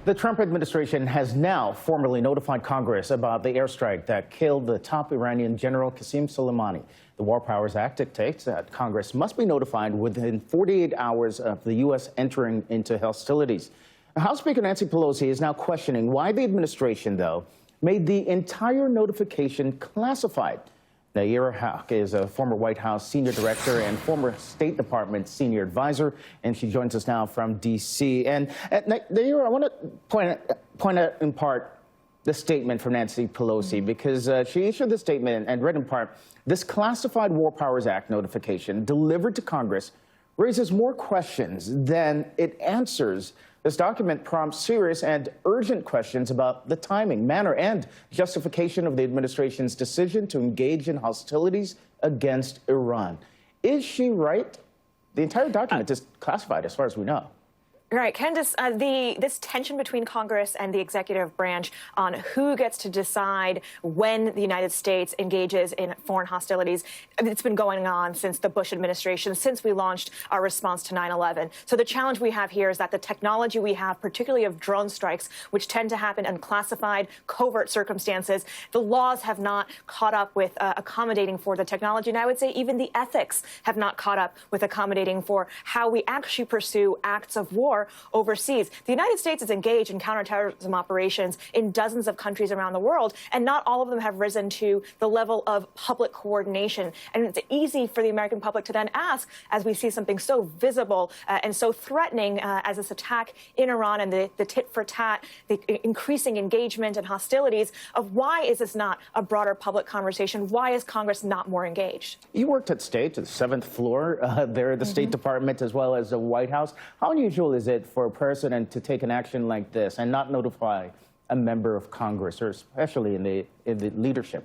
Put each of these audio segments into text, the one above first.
The Trump administration has now formally notified Congress about the airstrike that killed the top Iranian General Qassem Soleimani. The War Powers Act dictates that Congress must be notified within 48 hours of the U.S. entering into hostilities. House Speaker Nancy Pelosi is now questioning why the administration, though, made the entire notification classified. Nayyera is a former White House senior director and former State Department senior advisor, and she joins us now from D.C. And Nayyera, I want to point out in part the statement from Nancy Pelosi, because she issued the statement and read in part, this classified War Powers Act notification delivered to Congress raises more questions than it answers. This document prompts serious and urgent questions about the timing, manner, and justification of the administration's decision to engage in hostilities against Iran. Is she right? The entire document is classified as far as we know. Right, Candace, this tension between Congress and the executive branch on who gets to decide when the United States engages in foreign hostilities, it's been going on since the Bush administration, since we launched our response to 9/11. So the challenge we have here is that the technology we have, particularly of drone strikes, which tend to happen in classified, covert circumstances, the laws have not caught up with accommodating for the technology. And I would say even the ethics have not caught up with accommodating for how we actually pursue acts of war overseas. The United States is engaged in counterterrorism operations in dozens of countries around the world, and not all of them have risen to the level of public coordination. And it's easy for the American public to then ask, as we see something so visible and so threatening as this attack in Iran and the tit-for-tat, the increasing engagement and hostilities, of why is this not a broader public conversation? Why is Congress not more engaged? You worked at State, the 7th floor there at the State Department, as well as the White House. How unusual is it for a president to take an action like this and not notify a member of Congress, or especially in the leadership?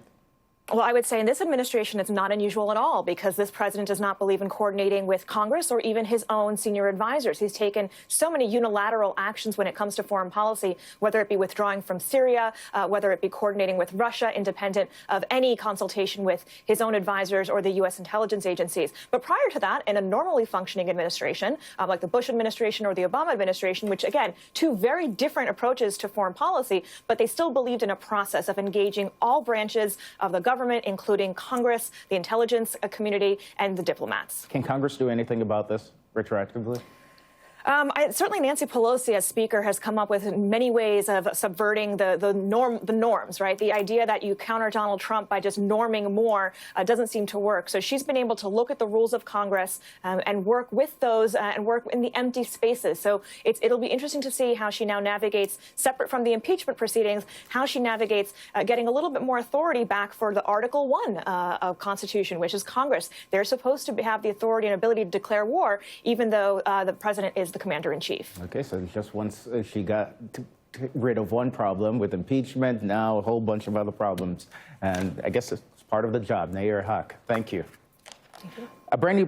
Well, I would say in this administration, it's not unusual at all, because this president does not believe in coordinating with Congress or even his own senior advisors. He's taken so many unilateral actions when it comes to foreign policy, whether it be withdrawing from Syria, whether it be coordinating with Russia, independent of any consultation with his own advisors or the U.S. intelligence agencies. But prior to that, in a normally functioning administration, like the Bush administration or the Obama administration, which, again, two very different approaches to foreign policy, but they still believed in a process of engaging all branches of the government, including Congress, the intelligence community, and the diplomats. Can Congress do anything about this retroactively? Certainly Nancy Pelosi, as Speaker, has come up with many ways of subverting the norms, right? The idea that you counter Donald Trump by just norming more doesn't seem to work. So she's been able to look at the rules of Congress and work with those and work in the empty spaces. So it'll be interesting to see how she now navigates, separate from the impeachment proceedings, how she navigates getting a little bit more authority back for the Article 1 of Constitution, which is Congress. They're supposed to have the authority and ability to declare war, even though the president is the commander-in-chief. Okay, so just once she got rid of one problem with impeachment, now a whole bunch of other problems. And I guess it's part of the job. Nayyera, thank you. Thank you. A brand new